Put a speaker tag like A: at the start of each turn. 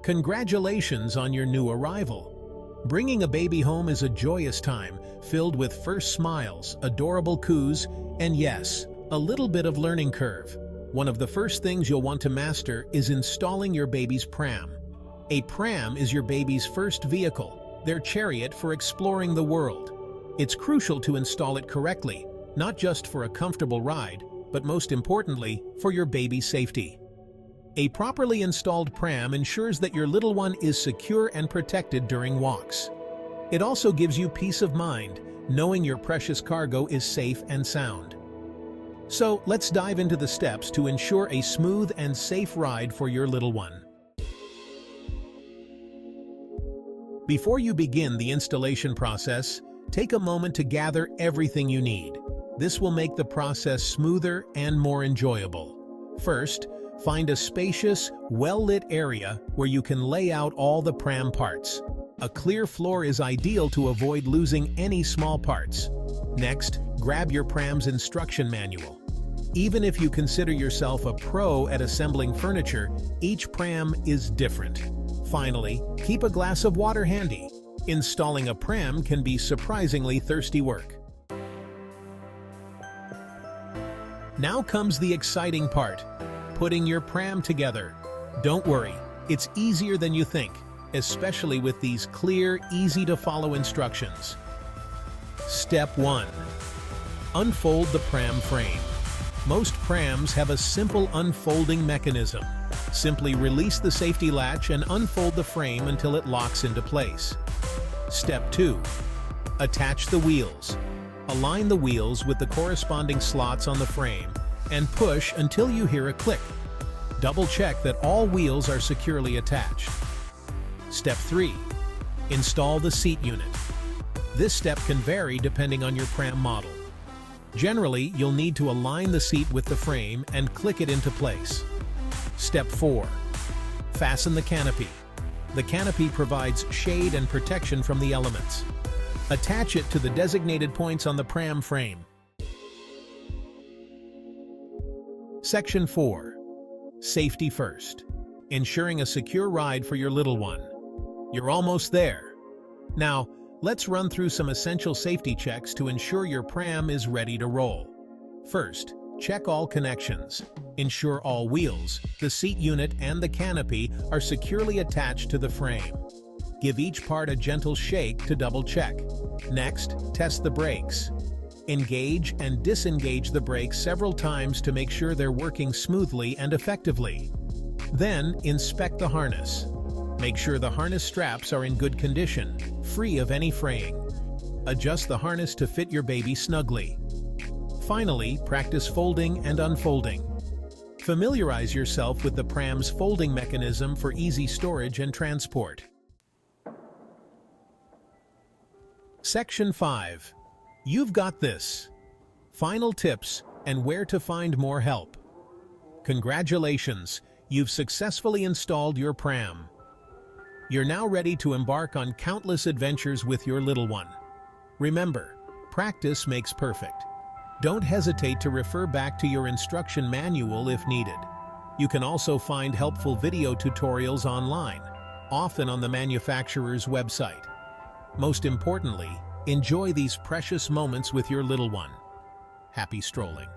A: Congratulations on your new arrival. Bringing a baby home is a joyous time, filled with first smiles, adorable coos, and yes, a little bit of learning curve. One of the first things you'll want to master is installing your baby's pram. A pram is your baby's first vehicle, their chariot for exploring the world. It's crucial to install it correctly, not just for a comfortable ride, but most importantly, for your baby's safety. A properly installed pram ensures that your little one is secure and protected during walks. It also gives you peace of mind, knowing your precious cargo is safe and sound. So, let's dive into the steps to ensure a smooth and safe ride for your little one. Before you begin the installation process, take a moment to gather everything you need. This will make the process smoother and more enjoyable. First, find a spacious, well-lit area where you can lay out all the pram parts. A clear floor is ideal to avoid losing any small parts. Next, grab your pram's instruction manual. Even if you consider yourself a pro at assembling furniture, each pram is different. Finally, keep a glass of water handy. Installing a pram can be surprisingly thirsty work. Now comes the exciting part. Putting your pram together. Don't worry, it's easier than you think, especially with these clear, easy-to-follow instructions. Step 1. Unfold the pram frame. Most prams have a simple unfolding mechanism. Simply release the safety latch and unfold the frame until it locks into place. Step 2. Attach the wheels. Align the wheels with the corresponding slots on the frame and push until you hear a click. Double-check that all wheels are securely attached. Step 3. Install the seat unit. This step can vary depending on your pram model. Generally, you'll need to align the seat with the frame and click it into place. Step 4. Fasten the canopy. The canopy provides shade and protection from the elements. Attach it to the designated points on the pram frame. Section 4. Safety first. Ensuring a secure ride for your little one. You're almost there. Now, let's run through some essential safety checks to ensure your pram is ready to roll. First, check all connections. Ensure all wheels, the seat unit, and the canopy are securely attached to the frame. Give each part a gentle shake to double-check. Next, test the brakes. Engage and disengage the brakes several times to make sure they're working smoothly and effectively. Then, inspect the harness. Make sure the harness straps are in good condition, free of any fraying. Adjust the harness to fit your baby snugly. Finally, practice folding and unfolding. Familiarize yourself with the pram's folding mechanism for easy storage and transport. Section 5. You've got this. Final tips and where to find more help. Congratulations, you've successfully installed your pram. You're now ready to embark on countless adventures with your little one. Remember, practice makes perfect. Don't hesitate to refer back to your instruction manual if needed. You can also find helpful video tutorials online, often on the manufacturer's website. Most importantly, enjoy these precious moments with your little one. Happy strolling.